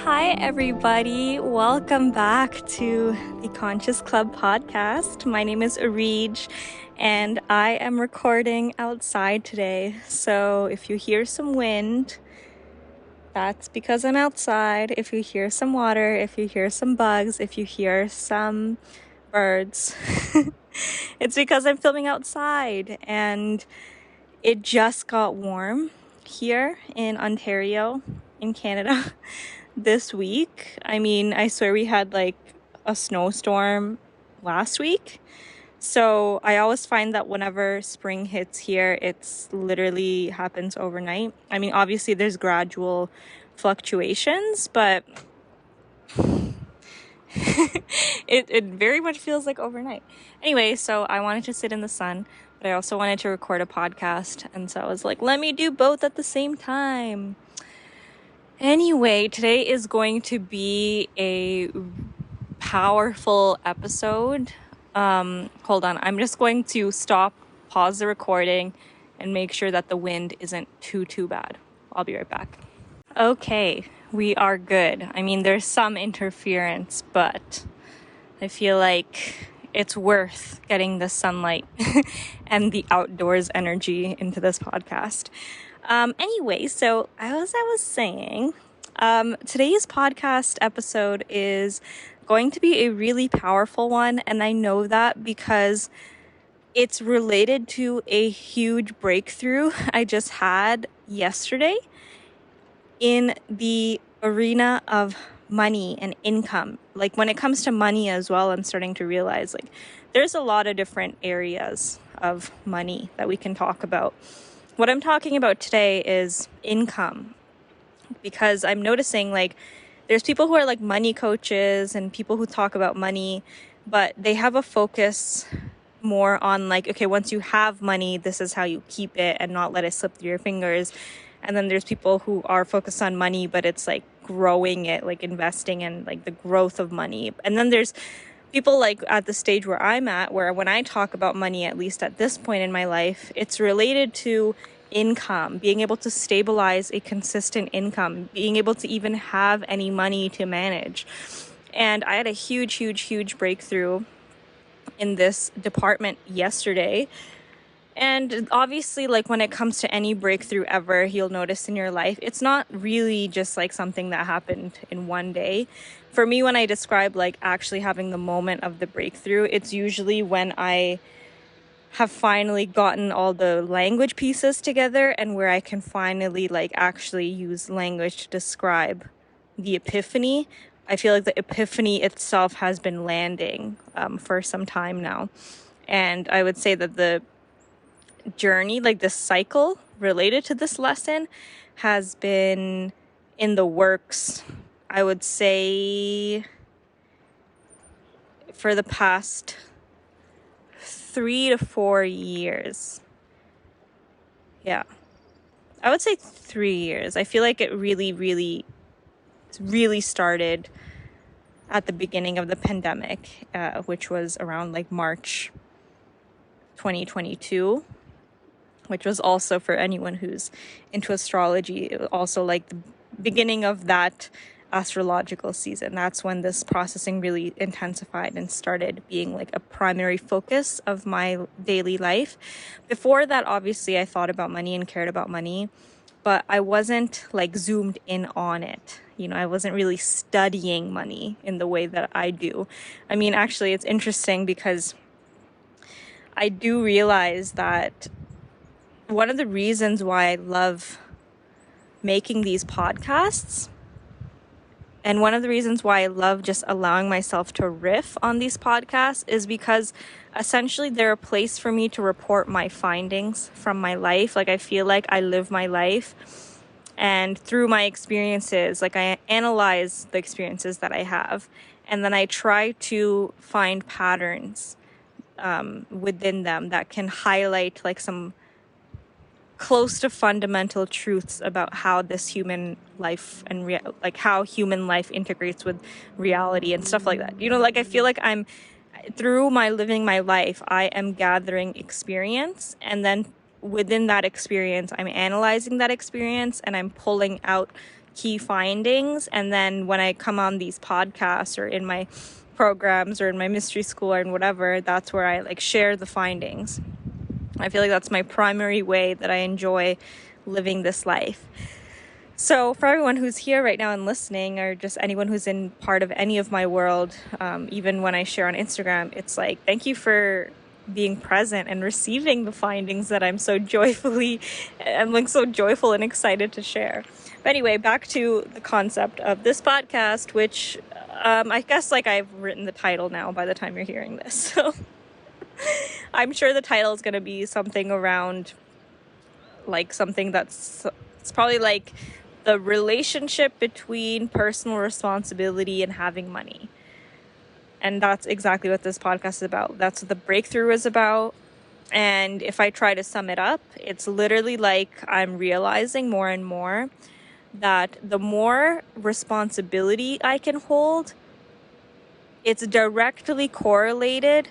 Hi, everybody. Welcome back to the Conscious Club podcast. My name is Arij, and I am recording outside today. So if you hear some wind, that's because I'm outside. If you hear some water, if you hear some bugs, if you hear some birds, it's because I'm filming outside. And it just got warm here in Ontario, in Canada. This week. I mean, I swear we had like a snowstorm last week. So I always find that whenever spring hits here, it's literally happens overnight. I mean, obviously there's gradual fluctuations, but it very much feels like overnight. Anyway, so I wanted to sit in the sun, but I also wanted to record a podcast. And so I was like, let me do both at the same time. Anyway, today is going to be a powerful episode. Hold on, I'm just going to pause the recording, and make sure that the wind isn't too bad. I'll be right back. Okay, we are good. I mean, there's some interference, but I feel like it's worth getting the sunlight and the outdoors energy into this podcast. Anyway, so as I was saying, today's podcast episode is going to be a really powerful one, and I know that because it's related to a huge breakthrough I just had yesterday in the arena of money and income. Like when it comes to money as well, I'm starting to realize like there's a lot of different areas of money that we can talk about. What I'm talking about today is income, because I'm noticing like there's people who are like money coaches and people who talk about money, but they have a focus more on like, okay, once you have money, this is how you keep it and not let it slip through your fingers. And then there's people who are focused on money, but it's like growing it, like investing in like the growth of money. And then there's people like at the stage where I'm at, where when I talk about money, at least at this point in my life, it's related to income, being able to stabilize a consistent income, being able to even have any money to manage. And I had a huge breakthrough in this department yesterday. And obviously, like when it comes to any breakthrough ever, you'll notice in your life, it's not really just like something that happened in one day. For me, when I describe like actually having the moment of the breakthrough, it's usually when I have finally gotten all the language pieces together and where I can finally like actually use language to describe the epiphany. I feel like the epiphany itself has been landing for some time now. And I would say that the journey, like the cycle related to this lesson, has been in the works, I would say, for the past 3 to 4 years. Yeah, I would say 3 years. I feel like it really started at the beginning of the pandemic, which was around like March 2022, which was also, for anyone who's into astrology, also like the beginning of that astrological season. That's when this processing really intensified and started being like a primary focus of my daily life. Before that, obviously, I thought about money and cared about money, but I wasn't like zoomed in on it. You know, I wasn't really studying money in the way that I do. I mean, actually, it's interesting because I do realize that one of the reasons why I love making these podcasts, and one of the reasons why I love just allowing myself to riff on these podcasts, is because essentially they're a place for me to report my findings from my life. Like I feel like I live my life, and through my experiences, like I analyze the experiences that I have, and then I try to find patterns within them that can highlight like some close to fundamental truths about how this human life and like how human life integrates with reality and stuff like that. You know, like I feel like I'm through my living my life, I am gathering experience, and then within that experience, I'm analyzing that experience, and I'm pulling out key findings, and then when I come on these podcasts or in my programs or in my mystery school or whatever, that's where I like share the findings. I feel like that's my primary way that I enjoy living this life. So for everyone who's here right now and listening, or just anyone who's in part of any of my world, even when I share on Instagram, it's like, thank you for being present and receiving the findings that I'm so joyful and excited to share. But anyway, back to the concept of this podcast, which I guess like I've written the title now by the time you're hearing this. So I'm sure the title is going to be something around like something that's, it's probably like the relationship between personal responsibility and having money. And that's exactly what this podcast is about. That's what the breakthrough is about. And if I try to sum it up, it's literally like I'm realizing more and more that the more responsibility I can hold, it's directly correlated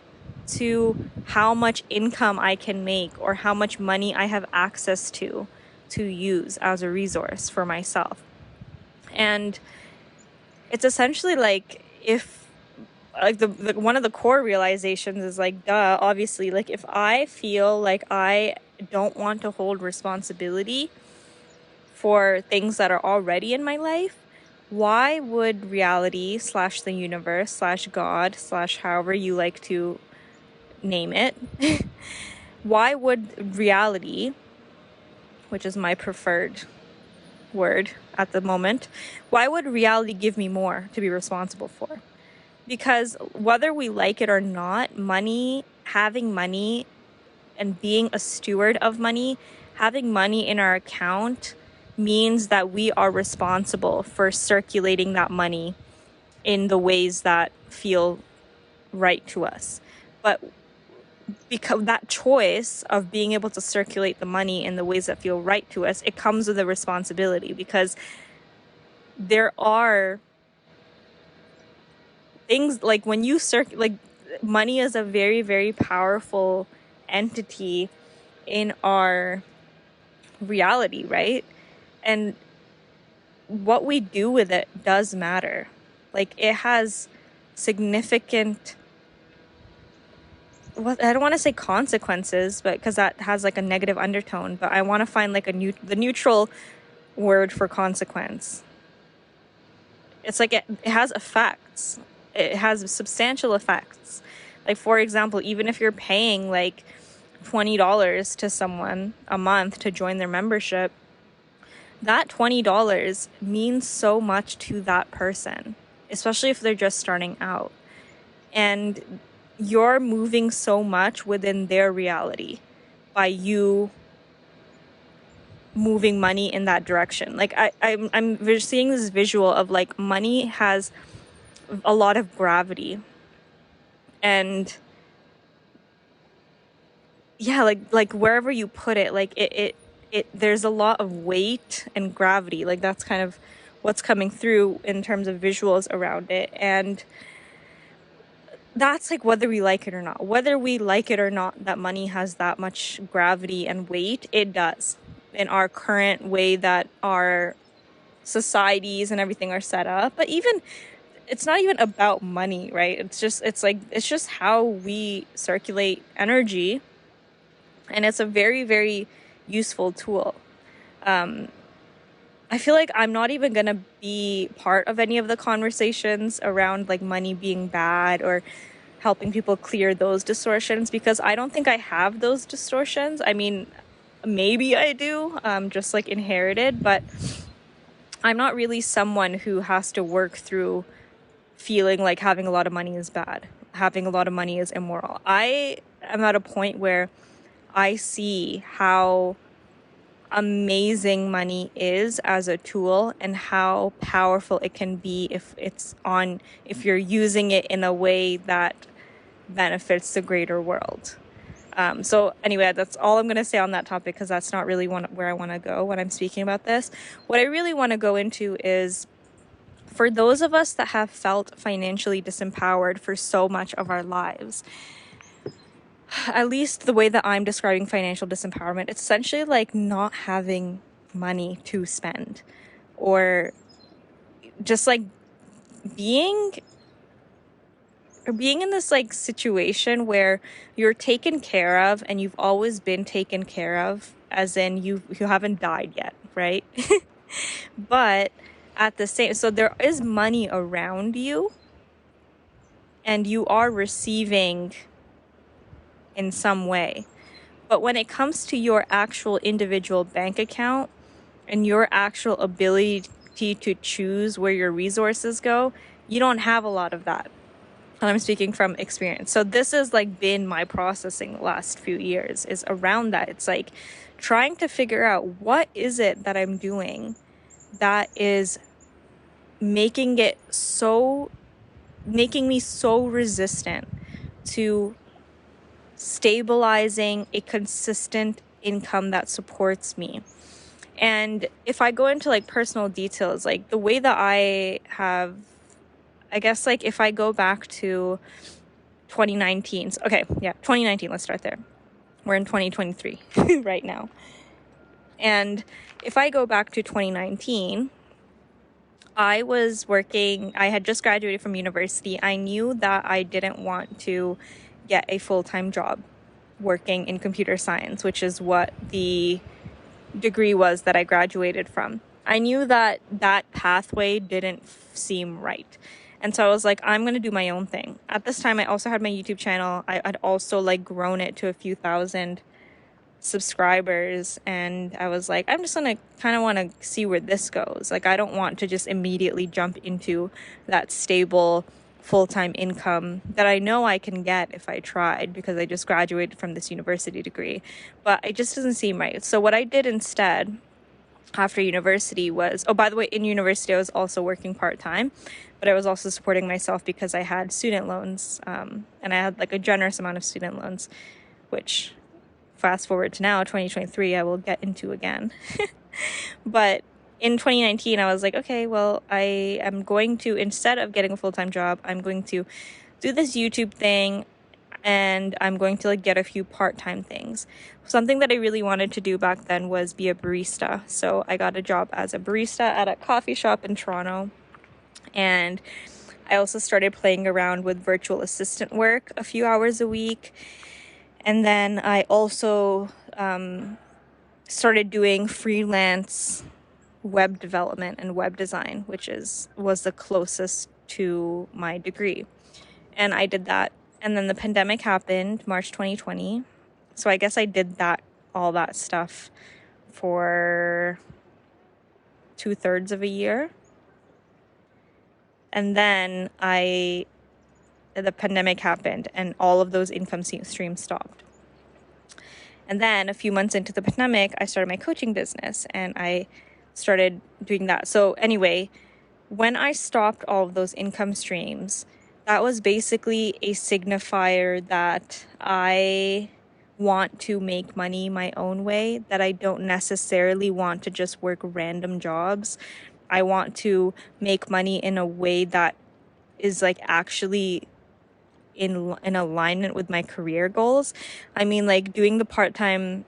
to how much income I can make or how much money I have access to use as a resource for myself. And it's essentially like, if like the one of the core realizations is like, duh, obviously, like if I feel like I don't want to hold responsibility for things that are already in my life, why would reality / the universe / God / however you like to name it, why would reality, which is my preferred word at the moment, why would reality give me more to be responsible for? Because whether we like it or not, money, having money and being a steward of money, having money in our account means that we are responsible for circulating that money in the ways that feel right to us. But because that choice of being able to circulate the money in the ways that feel right to us, it comes with a responsibility, because there are things like when you like money is a very, very powerful entity in our reality, right? And what we do with it does matter. Like it has significant, well, I don't want to say consequences, but because that has like a negative undertone, but I want to find like the neutral word for consequence. It's like it has effects. It has substantial effects. Like, for example, even if you're paying like $20 to someone a month to join their membership, that $20 means so much to that person, especially if they're just starting out. And you're moving so much within their reality by you moving money in that direction. Like I'm seeing this visual of like money has a lot of gravity, and yeah, like wherever you put it, like it there's a lot of weight and gravity. Like that's kind of what's coming through in terms of visuals around it. And that's like whether we like it or not. Whether we like it or not that money has that much gravity and weight, it does. In our current way that our societies and everything are set up. But even, it's not even about money, right? It's just how we circulate energy. And it's a very, very useful tool. I feel like I'm not even going to be part of any of the conversations around like money being bad or helping people clear those distortions, because I don't think I have those distortions. I mean, maybe I do, just like inherited, but I'm not really someone who has to work through feeling like having a lot of money is bad, having a lot of money is immoral. I am at a point where I see how amazing money is as a tool and how powerful it can be if you're using it in a way that benefits the greater world. So anyway, that's all I'm going to say on that topic, because that's not really where I want to go when I'm speaking about this. What I really want to go into is, for those of us that have felt financially disempowered for so much of our lives, at least the way that I'm describing financial disempowerment, it's essentially like not having money to spend. or just like being in this like situation where you're taken care of and you've always been taken care of, as in you haven't died yet, right? But at the same, so there is money around you and you are receiving in some way. But when it comes to your actual individual bank account and your actual ability to choose where your resources go, you don't have a lot of that. And I'm speaking from experience. So this has like been my processing the last few years, is around that. It's like trying to figure out what is it that I'm doing that is making me so resistant to stabilizing a consistent income that supports me. And if I go into like personal details, like the way that I have, I guess like if I go back to 2019, 2019, let's start there. We're in 2023 right now. And if I go back to 2019, I was working, I had just graduated from university. I knew that I didn't want to get a full-time job working in computer science, which is what the degree was that I graduated from. I knew that that pathway didn't seem right. And so I was like, I'm going to do my own thing. At this time, I also had my YouTube channel. I'd also like grown it to a few thousand subscribers, and I was like, I'm just gonna kind of want to see where this goes. Like, I don't want to just immediately jump into that stable full-time income that I know I can get if I tried, because I just graduated from this university degree, but it just doesn't seem right. So what I did instead after university was, oh, by the way, in university I was also working part-time, but I was also supporting myself because I had student loans, and I had like a generous amount of student loans, which fast forward to now, 2023, I will get into again. But in 2019, I was like, okay, well, I am going to, instead of getting a full-time job, I'm going to do this YouTube thing, and I'm going to like get a few part-time things. Something that I really wanted to do back then was be a barista. So I got a job as a barista at a coffee shop in Toronto. And I also started playing around with virtual assistant work a few hours a week. And then I also started doing freelance web development and web design, which was the closest to my degree. And I did that. And then the pandemic happened, March 2020. So I guess I did all that stuff for 2/3 of a year. And then the pandemic happened and all of those income streams stopped. And then a few months into the pandemic, I started my coaching business and I started doing that. So anyway, when I stopped all of those income streams, that was basically a signifier that I want to make money my own way, that I don't necessarily want to just work random jobs. I want to make money in a way that is like actually in alignment with my career goals. I mean, like doing the part-time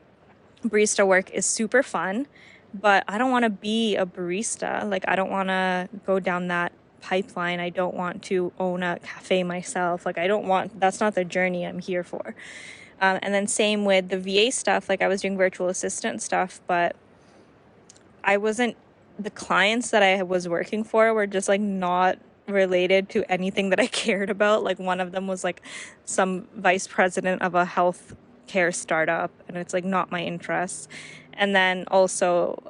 barista work is super fun, but I don't want to be a barista. Like, I don't want to go down that pipeline. I don't want to own a cafe myself. Like, that's not the journey I'm here for. And then same with the VA stuff. Like, I was doing virtual assistant stuff, but the clients that I was working for were just like not related to anything that I cared about. Like, one of them was like some vice president of a health care startup, and it's like not my interests. And then also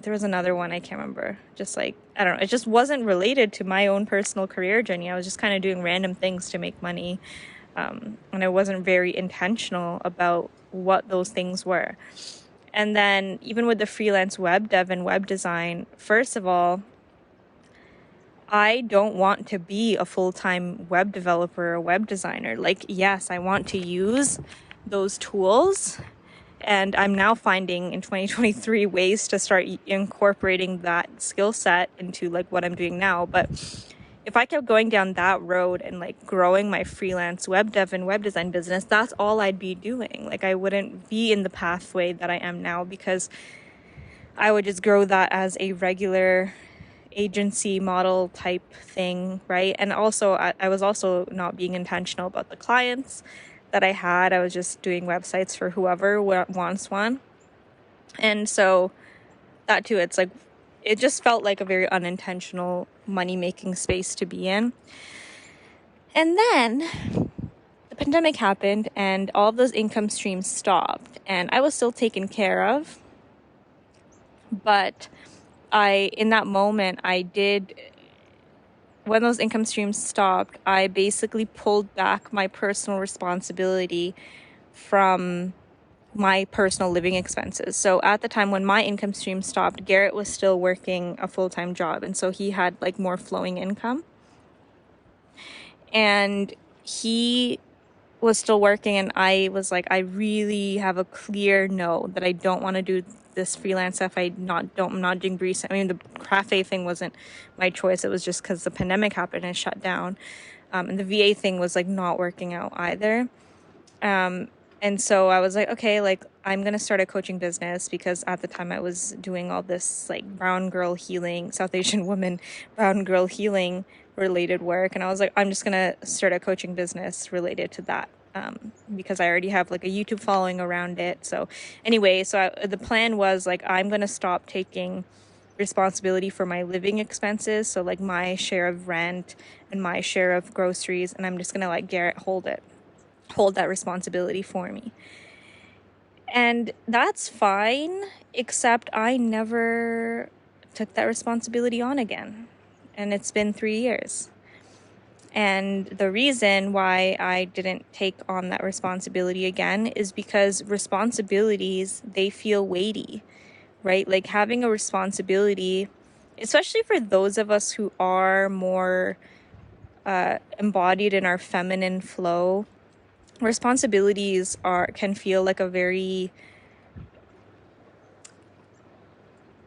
there was another one, I can't remember, just like, I don't know, it just wasn't related to my own personal career journey. I was just kind of doing random things to make money, and I wasn't very intentional about what those things were. And then even with the freelance web dev and web design, first of all, I don't want to be a full-time web developer or web designer. Like, yes, I want to use those tools, and I'm now finding in 2023 ways to start incorporating that skill set into like what I'm doing now. But if I kept going down that road and like growing my freelance web dev and web design business, that's all I'd be doing. Like, I wouldn't be in the pathway that I am now, because I would just grow that as a regular agency model type thing, right? And also, I was also not being intentional about the clients that I had. I was just doing websites for whoever wants one. And so that too, it's like, it just felt like a very unintentional money-making space to be in. And then the pandemic happened and all of those income streams stopped, and I was still taken care of. But in that moment, when those income streams stopped, I basically pulled back my personal responsibility from my personal living expenses. So at the time when my income stream stopped, Garrett was still working a full-time job. And so he had like more flowing income. And he was still working, and I was like, I really have a clear no that I don't want to do this freelance stuff. I'm not doing Breeze. I mean, the cafe thing wasn't my choice. It was just because the pandemic happened and shut down. And the VA thing was like not working out either. And so I was like, okay, like I'm going to start a coaching business, because at the time I was doing all this like brown girl healing, South Asian woman, brown girl healing related work. And I was like, I'm just going to start a coaching business related to that. Because I already have like a YouTube following around it. So anyway, the plan was like, I'm going to stop taking responsibility for my living expenses. So like my share of rent and my share of groceries. And I'm just going to let Garrett hold that responsibility for me. And that's fine, except I never took that responsibility on again. And it's been 3 years. And the reason why I didn't take on that responsibility again is because responsibilities, they feel weighty, right? Like having a responsibility, especially for those of us who are more embodied in our feminine flow, responsibilities can feel like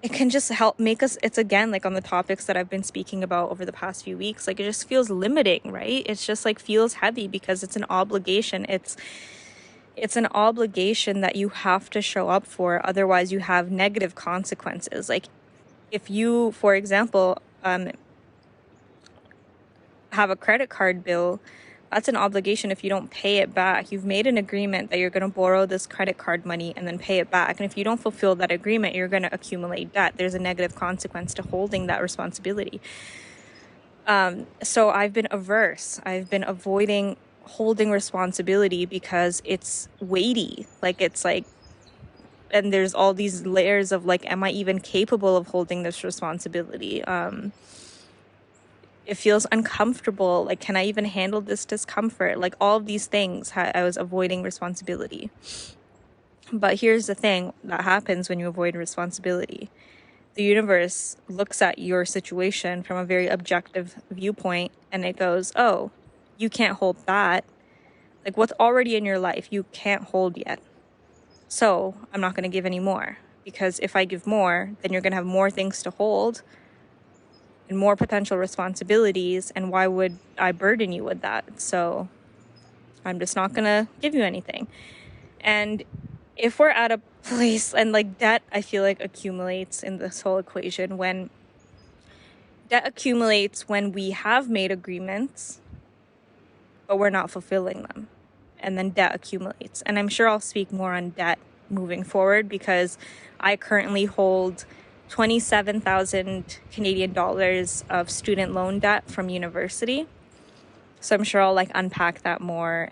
it can just help make us, it's again like on the topics that I've been speaking about over the past few weeks, like it just feels limiting, right? It's just like feels heavy because it's an obligation. It's an obligation that you have to show up for, otherwise you have negative consequences. Like if you, for example, have a credit card bill, that's an obligation. If you don't pay it back, you've made an agreement that you're going to borrow this credit card money and then pay it back. And if you don't fulfill that agreement, you're going to accumulate debt. There's a negative consequence to holding that responsibility. So I've been averse. I've been avoiding holding responsibility because it's weighty. Like it's like, and there's all these layers of like, am I even capable of holding this responsibility? It feels uncomfortable. Like, can I even handle this discomfort? Like all of these things, I was avoiding responsibility. But here's the thing that happens when you avoid responsibility. The universe looks at your situation from a very objective viewpoint, and it goes, oh, you can't hold that. Like what's already in your life, you can't hold yet. So I'm not going to give any more, because if I give more, then you're going to have more things to hold and more potential responsibilities, and why would I burden you with that? So I'm just not gonna give you anything. And if we're at a place, and like debt, I feel like accumulates in this whole equation, when debt accumulates when we have made agreements but we're not fulfilling them, and then debt accumulates. And I'm sure I'll speak more on debt moving forward, because I currently hold 27,000 Canadian dollars of student loan debt from university. So I'm sure I'll like unpack that more.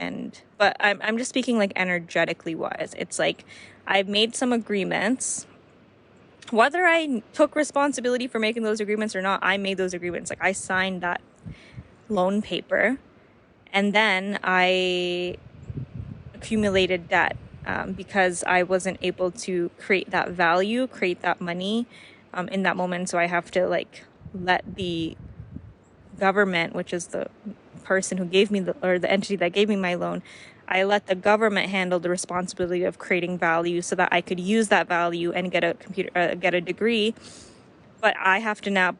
But I'm just speaking like energetically wise. It's like I've made some agreements. Whether I took responsibility for making those agreements or not, I made those agreements. Like I signed that loan paper, and then I accumulated debt. Because I wasn't able to create that value, create that money in that moment. So I have to like let the government, which is the person who gave me or the entity that gave me my loan, I let the government handle the responsibility of creating value so that I could use that value and get a degree. But I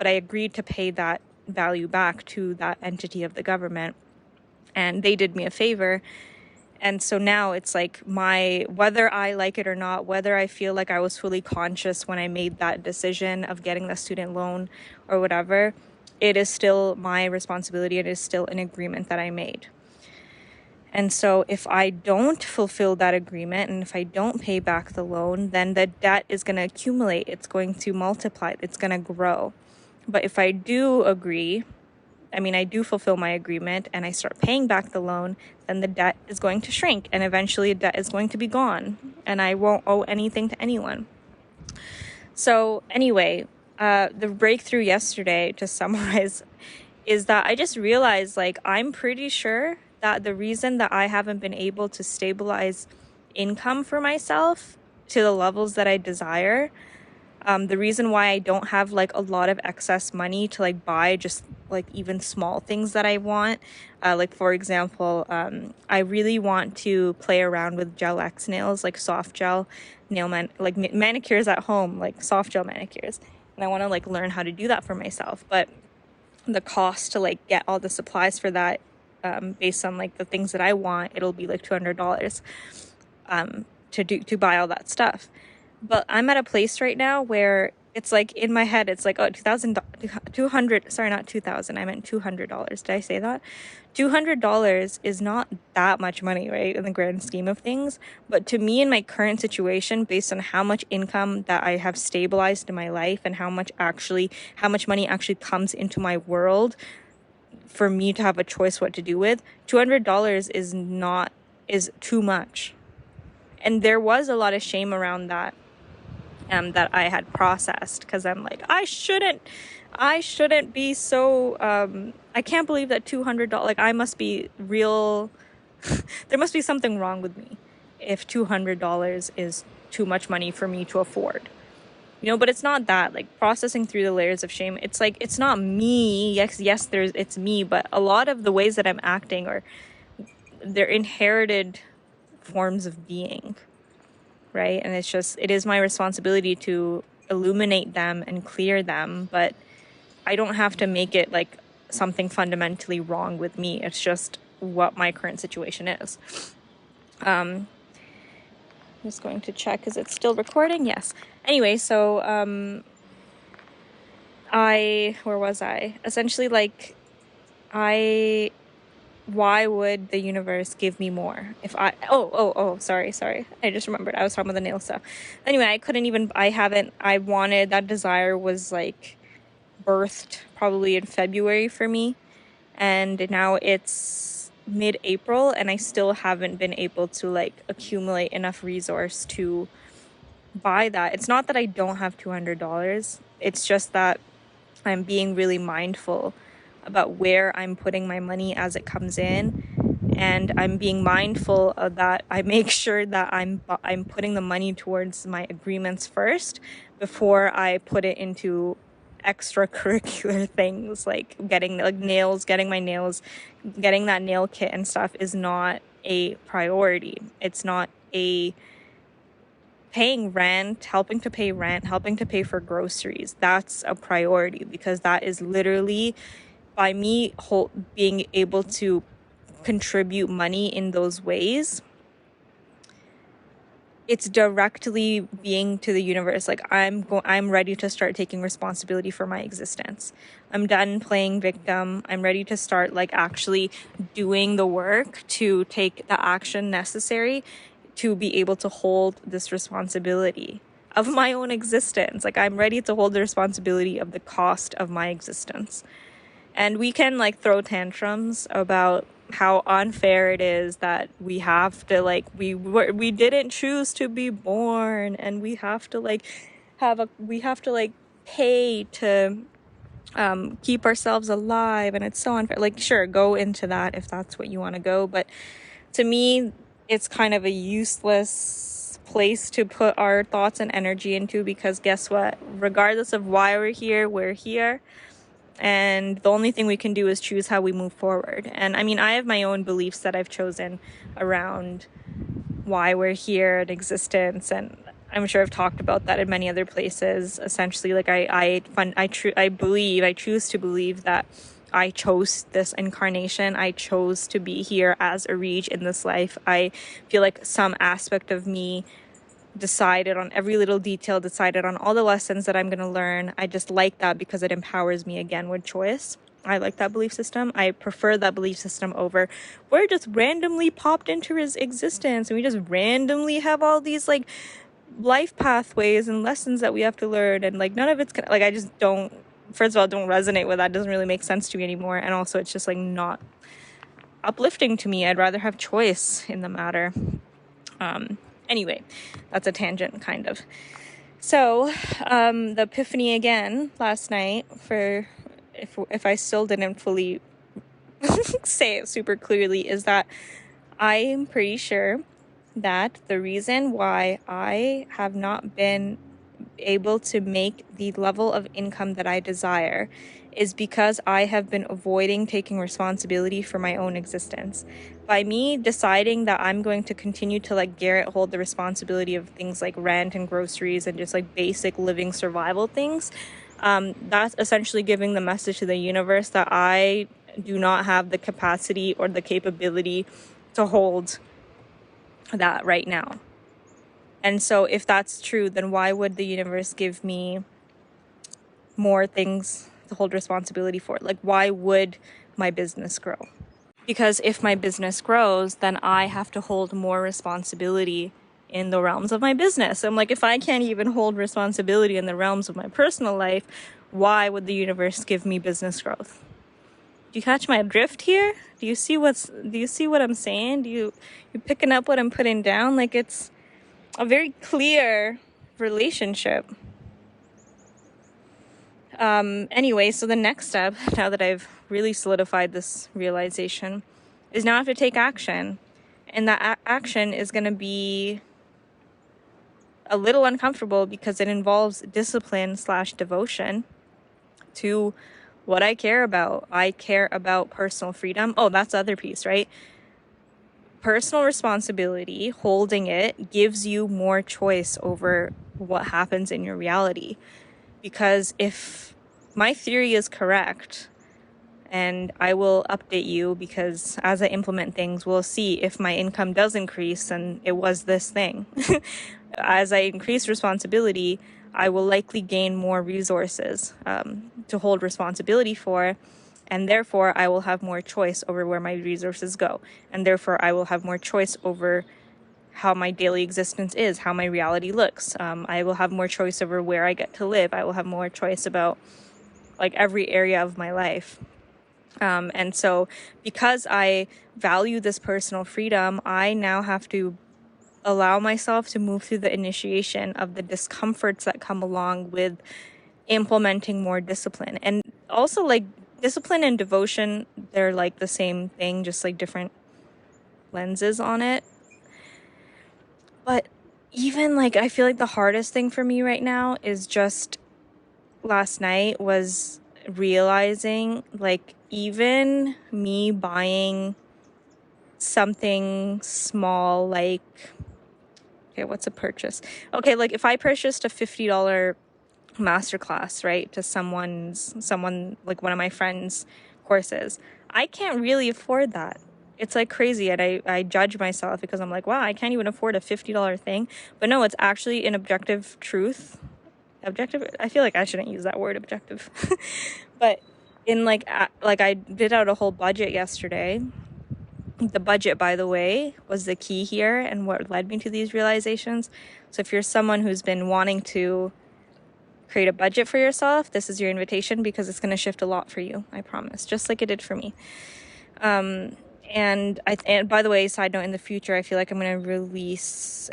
agreed to pay that value back to that entity of the government. And they did me a favor. And so now it's like whether I like it or not, whether I feel like I was fully conscious when I made that decision of getting the student loan or whatever, it is still my responsibility. It is still an agreement that I made. And so if I don't fulfill that agreement and if I don't pay back the loan, then the debt is going to accumulate. It's going to multiply. It's going to grow. But if I do agree, I do fulfill my agreement and I start paying back the loan, then the debt is going to shrink and eventually the debt is going to be gone and I won't owe anything to anyone. So anyway, the breakthrough yesterday, to summarize, is that I just realized, like, I'm pretty sure that the reason that I haven't been able to stabilize income for myself to the levels that I desire, the reason why I don't have like a lot of excess money to like buy just like even small things that I want, like for example, I really want to play around with Gel X nails, like soft gel manicures at home, like soft gel manicures, and I want to like learn how to do that for myself. But the cost to like get all the supplies for that, based on like the things that I want, it'll be like $200 to buy all that stuff. But I'm at a place right now where it's like in my head, it's like, oh, $200, sorry, not 2000, I meant $200. Did I say that? $200 is not that much money, right, in the grand scheme of things. But to me, in my current situation, based on how much income that I have stabilized in my life and how much money actually comes into my world for me to have a choice what to do with, $200 is too much. And there was a lot of shame around that, that I had processed, because I'm like, I shouldn't be so, I can't believe that $200, like, I must be real, there must be something wrong with me if $200 is too much money for me to afford. But it's not that. Like, processing through the layers of shame, it's like, it's not me. Yes, it's me, but a lot of the ways that I'm acting they're inherited forms of being, right? And it is my responsibility to illuminate them and clear them, but I don't have to make it like something fundamentally wrong with me. It's just what my current situation is. I'm just going to check, is it still recording? Yes. Anyway, so where was I? Essentially, like, why would the universe give me more if sorry. I just remembered I was talking about the nail stuff. Anyway, that desire was like birthed probably in February for me. And now it's mid-April and I still haven't been able to like accumulate enough resource to buy that. It's not that I don't have $200. It's just that I'm being really mindful about where I'm putting my money as it comes in, and I'm being mindful of that. I make sure that I'm putting the money towards my agreements first before I put it into extracurricular things like getting like nails, getting my nails, getting that nail kit and stuff is not a priority. It's not a paying rent, helping to pay for groceries. That's a priority, because that is literally by me being able to contribute money in those ways. It's directly being to the universe, like, I'm ready to start taking responsibility for my existence. I'm done playing victim. I'm ready to start like actually doing the work to take the action necessary to be able to hold this responsibility of my own existence. Like, I'm ready to hold the responsibility of the cost of my existence. And we can like throw tantrums about how unfair it is that we have to like, we didn't choose to be born, and we have to like pay to keep ourselves alive, and it's so unfair. Like, sure, go into that if that's what you want to go, but to me, it's kind of a useless place to put our thoughts and energy into, because guess what? Regardless of why we're here. And the only thing we can do is choose how we move forward. And I have my own beliefs that I've chosen around why we're here in existence. And I'm sure I've talked about that in many other places. Essentially, like I choose to believe that I chose this incarnation. I chose to be here as a Reg in this life. I feel like some aspect of me decided on every little detail, decided on all the lessons that I'm going to learn. I just like that because it empowers me again with choice. I like that belief system. I prefer that belief system over we're just randomly popped into his existence and we just randomly have all these like life pathways and lessons that we have to learn, and like none of it's gonna, like, I just don't, first of all, don't resonate with that. It doesn't really make sense to me anymore, and also it's just like not uplifting to me. I'd rather have choice in the matter. Anyway, that's a tangent kind of. So the epiphany again last night, for if I still didn't fully say it super clearly, is that I'm pretty sure that the reason why I have not been able to make the level of income that I desire is because I have been avoiding taking responsibility for my own existence. By me deciding that I'm going to continue to let Garrett hold the responsibility of things like rent and groceries and just like basic living survival things, that's essentially giving the message to the universe that I do not have the capacity or the capability to hold that right now. And so if that's true, then why would the universe give me more things to hold responsibility for? Like, why would my business grow? Because if my business grows, then I have to hold more responsibility in the realms of my business. I'm like, if I can't even hold responsibility in the realms of my personal life, why would the universe give me business growth? Do you catch my drift here? Do you see what I'm saying? You picking up what I'm putting down? Like, it's a very clear relationship. Anyway, so the next step, now that I've really solidified this realization, is now I have to take action. And that action is going to be a little uncomfortable because it involves discipline/devotion to what I care about. I care about personal freedom. Oh, that's the other piece, right? Personal responsibility, holding it, gives you more choice over what happens in your reality. Because if my theory is correct, and I will update you because as I implement things, we'll see if my income does increase and it was this thing. As I increase responsibility, I will likely gain more resources to hold responsibility for, and therefore I will have more choice over where my resources go, and therefore I will have more choice over how my daily existence is, how my reality looks. I will have more choice over where I get to live. I will have more choice about like every area of my life. And so because I value this personal freedom, I now have to allow myself to move through the initiation of the discomforts that come along with implementing more discipline. And also, like, discipline and devotion, they're like the same thing, just like different lenses on it. But even like, I feel like the hardest thing for me right now is just last night was realizing, like, even me buying something small, like, okay, what's a purchase? Okay, like if I purchased a $50 masterclass, right, to someone, like one of my friends' courses, I can't really afford that. It's like crazy, and I judge myself because I'm like, wow, I can't even afford a $50 thing. But no, it's actually an objective truth. Objective, I feel like I shouldn't use that word, objective. But in like I did out a whole budget yesterday. The budget, by the way, was the key here and what led me to these realizations. So if you're someone who's been wanting to create a budget for yourself, this is your invitation, because it's going to shift a lot for you, I promise, just like it did for me. And by the way, side note, in the future, I feel like I'm going to release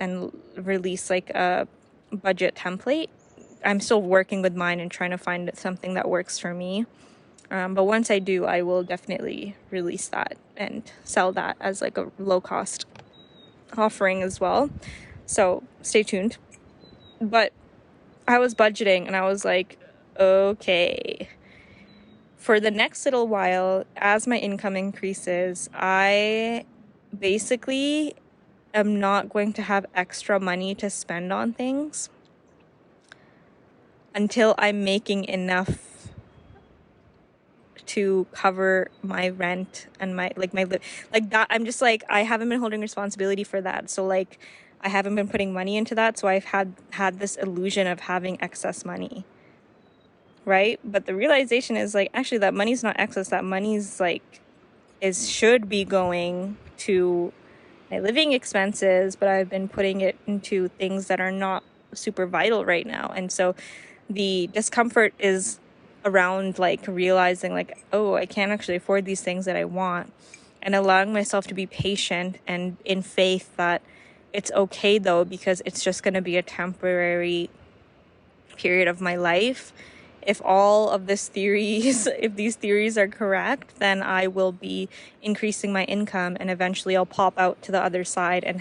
like a budget template. I'm still working with mine and trying to find something that works for me. But once I do, I will definitely release that and sell that as like a low cost offering as well. So stay tuned. But I was budgeting and I was like, okay, for the next little while, as my income increases, I basically am not going to have extra money to spend on things until I'm making enough to cover my rent and my like that. I'm just like, I haven't been holding responsibility for that. So like, I haven't been putting money into that. So I've had this illusion of having excess money. Right? But the realization is like, actually that money's not excess. That money's like, should be going to my living expenses, but I've been putting it into things that are not super vital right now. And so the discomfort is around like realizing like, oh, I can't actually afford these things that I want, and allowing myself to be patient and in faith that it's okay though, because it's just going to be a temporary period of my life. If all of this theories, if these theories are correct, then I will be increasing my income, and eventually I'll pop out to the other side and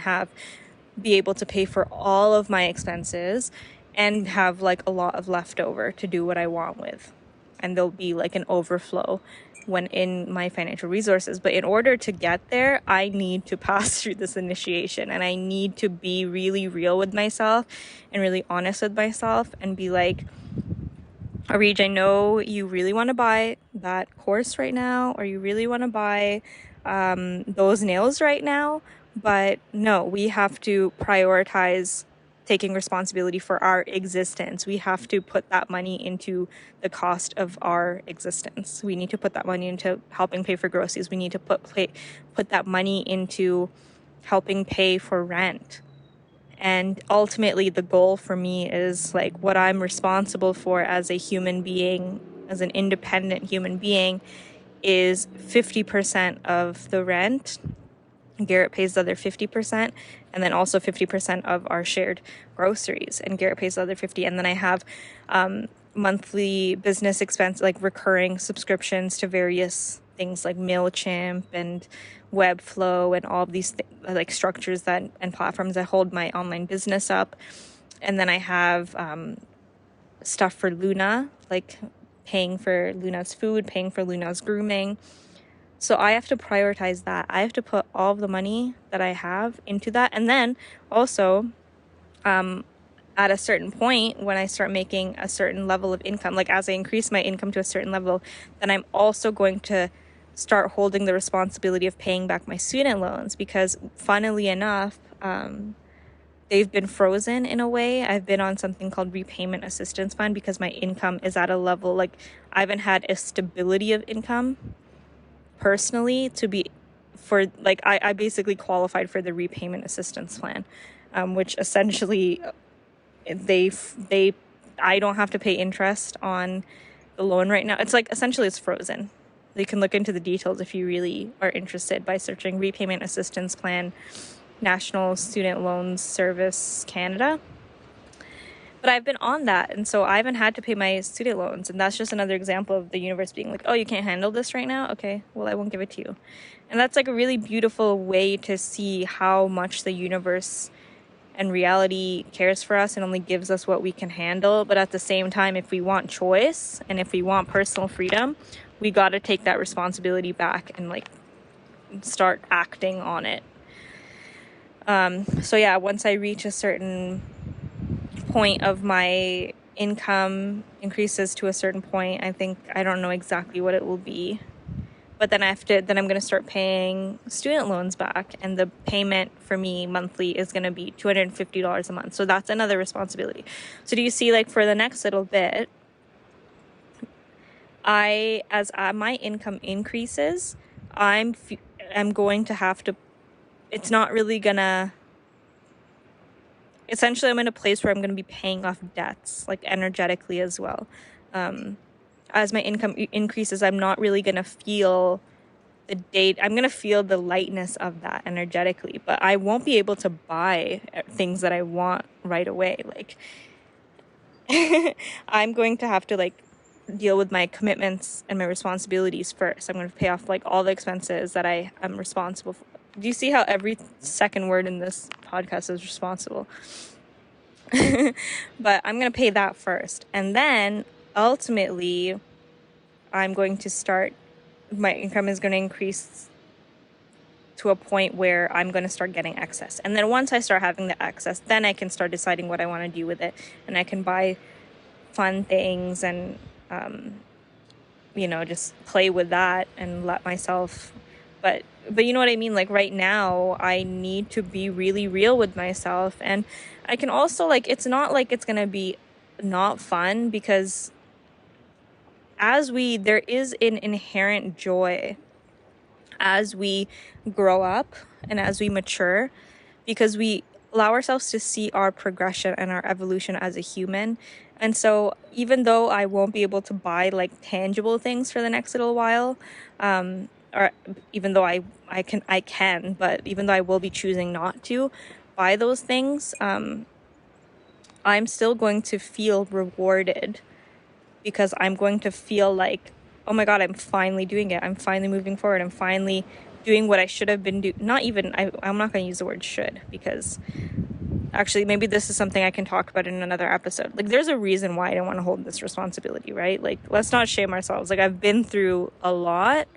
be able to pay for all of my expenses and have like a lot of leftover to do what I want with. And there'll be like an overflow when in my financial resources. But in order to get there, I need to pass through this initiation, and I need to be really real with myself and really honest with myself and be like, Arij, I know you really want to buy that course right now, or you really want to buy those nails right now, but no, we have to prioritize taking responsibility for our existence. We have to put that money into the cost of our existence. We need to put that money into helping pay for groceries. We need to put that money into helping pay for rent. And ultimately, the goal for me is like what I'm responsible for as a human being, as an independent human being, is 50% of the rent. Garrett pays the other 50%, and then also 50% of our shared groceries, and Garrett pays the other 50. And then I have monthly business expense, like recurring subscriptions to various things like MailChimp and Webflow and all of these like structures that and platforms that hold my online business up. And then I have stuff for Luna, like paying for Luna's food, paying for Luna's grooming. So I have to prioritize that. I have to put all of the money that I have into that. And then also, at a certain point, when I start making a certain level of income, like as I increase my income to a certain level, then I'm also going to start holding the responsibility of paying back my student loans, because funnily enough, they've been frozen in a way. I've been on something called repayment assistance fund because my income is at a level, like I haven't had a stability of income personally to be for, like I basically qualified for the repayment assistance plan, which essentially I don't have to pay interest on the loan right now. It's like essentially it's frozen. You can look into the details if you really are interested by searching repayment assistance plan, National Student Loans Service Canada. But I've been on that, and so I haven't had to pay my student loans, and that's just another example of the universe being like, oh, you can't handle this right now? Okay, well, I won't give it to you. And that's like a really beautiful way to see how much the universe and reality cares for us and only gives us what we can handle. But at the same time, if we want choice and if we want personal freedom, we got to take that responsibility back and like start acting on it. So yeah, once I reach a certain point of my income increases to a certain point, I don't know exactly what it will be, but then I'm going to start paying student loans back, and the payment for me monthly is going to be $250 a month. So that's another responsibility. So do you see, like for the next little bit, as my income increases, I'm going to have to, it's not really gonna, essentially I'm in a place where I'm going to be paying off debts, like energetically as well. As my income increases, I'm not really going to feel I'm going to feel the lightness of that energetically, but I won't be able to buy things that I want right away. Like I'm going to have to like deal with my commitments and my responsibilities first. I'm going to pay off like all the expenses that I am responsible for. Do you see how every second word in this podcast is responsible? But I'm going to pay that first. And then ultimately, I'm going to start, my income is going to increase to a point where I'm going to start getting excess. And then once I start having the excess, then I can start deciding what I want to do with it. And I can buy fun things and just play with that and let myself, but you know what I mean? Like right now, I need to be really real with myself. And I can also, like, it's not like it's gonna be not fun, because there is an inherent joy as we grow up and as we mature, because we allow ourselves to see our progression and our evolution as a human. And so even though I won't be able to buy like tangible things for the next little while, or even though I can, but even though I will be choosing not to buy those things, I'm still going to feel rewarded, because I'm going to feel like, oh my God, I'm finally doing it. I'm finally moving forward. I'm finally doing what I should have been doing. Not even, I'm not going to use the word should, because actually maybe this is something I can talk about in another episode. Like, there's a reason why I don't want to hold this responsibility, right? Like, let's not shame ourselves. Like, I've been through a lot.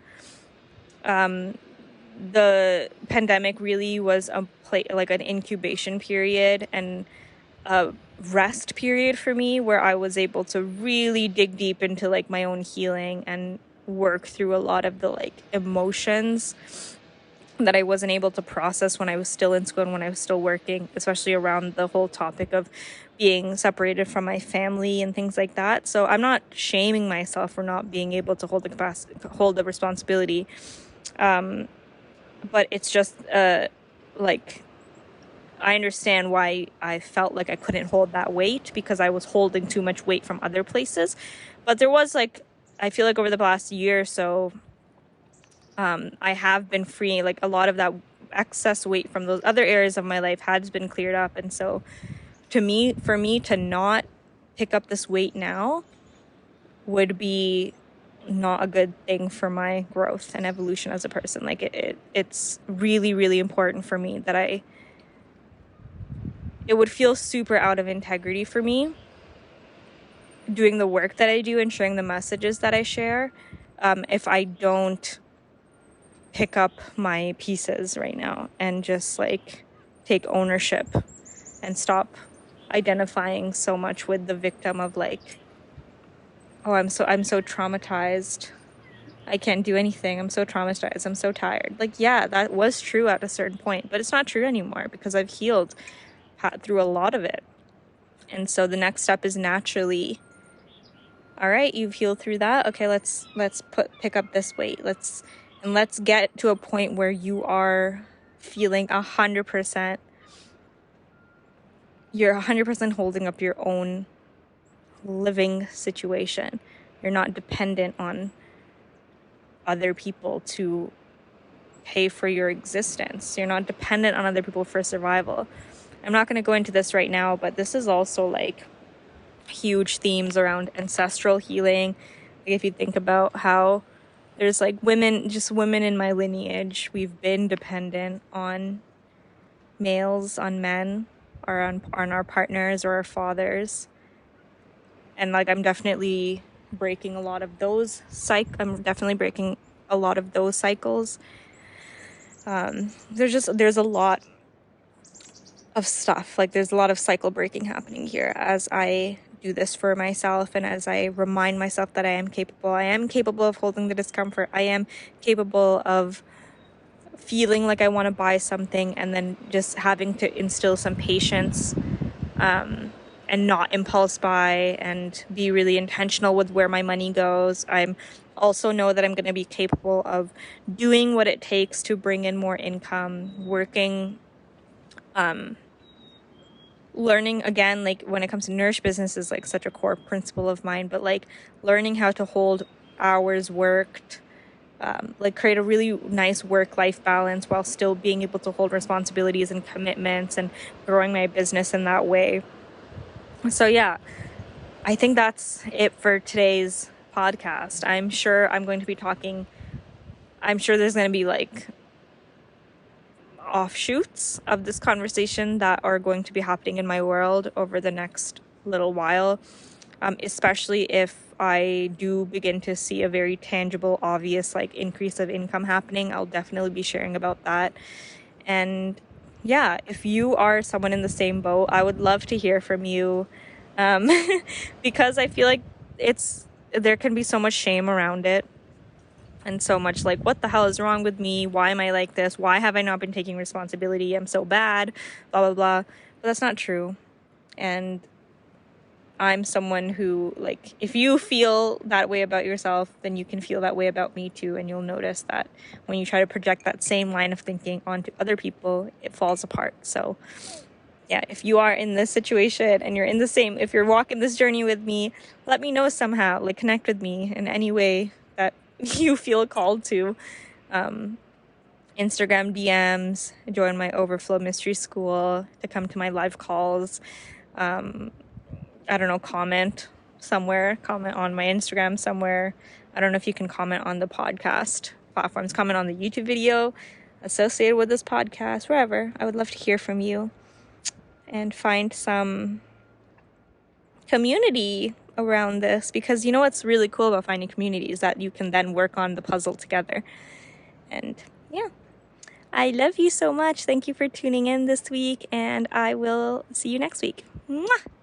The pandemic really was like an incubation period and a rest period for me, where I was able to really dig deep into like my own healing and work through a lot of the like emotions that I wasn't able to process when I was still in school and when I was still working, especially around the whole topic of being separated from my family and things like that. So I'm not shaming myself for not being able to hold the responsibility. But it's just like, I understand why I felt like I couldn't hold that weight, because I was holding too much weight from other places. But there was like, I feel like over the past year or so, I have been free. Like, a lot of that excess weight from those other areas of my life has been cleared up. And so for me to not pick up this weight now would be not a good thing for my growth and evolution as a person. Like, it's really, really important for me that it would feel super out of integrity for me doing the work that I do and sharing the messages that I share, if I don't pick up my pieces right now and just like take ownership and stop identifying so much with the victim of like, oh, I'm so traumatized, I can't do anything, I'm so traumatized, I'm so tired. Like, yeah, that was true at a certain point, but it's not true anymore, because I've healed through a lot of it. And so the next step is naturally, all right, you've healed through that. Okay, let's pick up this weight. Let's get to a point where you are feeling 100%. You're 100% holding up your own living situation. You're not dependent on other people to pay for your existence. You're not dependent on other people for survival. I'm not going to go into this right now, but this is also like huge themes around ancestral healing. Like, if you think about how there's like women in my lineage, we've been dependent on males, on men, or on our partners or our fathers. And like, I'm definitely breaking a lot of those cycles. There's a lot of stuff. Like, there's a lot of cycle breaking happening here as I do this for myself, and as I remind myself that I am capable of holding the discomfort. I am capable of feeling like I want to buy something and then just having to instill some patience, and not impulse buy, and be really intentional with where my money goes. I'm also know that I'm going to be capable of doing what it takes to bring in more income, working, learning again, like when it comes to nourish business is like such a core principle of mine, but like learning how to hold hours worked, like create a really nice work-life balance while still being able to hold responsibilities and commitments, and growing my business in that way. So yeah, I think that's it for today's podcast. I'm sure there's going to be like offshoots of this conversation that are going to be happening in my world over the next little while, especially if I do begin to see a very tangible, obvious like increase of income happening. I'll definitely be sharing about that. And yeah, if you are someone in the same boat, I would love to hear from you, because I feel like it's there can be so much shame around it. And so much like, what the hell is wrong with me? Why am I like this? Why have I not been taking responsibility? I'm so bad, blah, blah, blah. But that's not true. And I'm someone who, like, if you feel that way about yourself, then you can feel that way about me too. And you'll notice that when you try to project that same line of thinking onto other people, it falls apart. So yeah, if you are in this situation and you're in the same, if you're walking this journey with me, let me know somehow, like connect with me in any way that you feel called to. Instagram DMs, join my Overflow Mystery School, to come to my live calls. I don't know, comment somewhere, comment on my Instagram somewhere. I don't know if you can comment on the podcast platforms, comment on the YouTube video associated with this podcast, wherever. I would love to hear from you and find some community around this, because you know what's really cool about finding community is that you can then work on the puzzle together. And yeah, I love you so much. Thank you for tuning in this week, and I will see you next week. Mwah!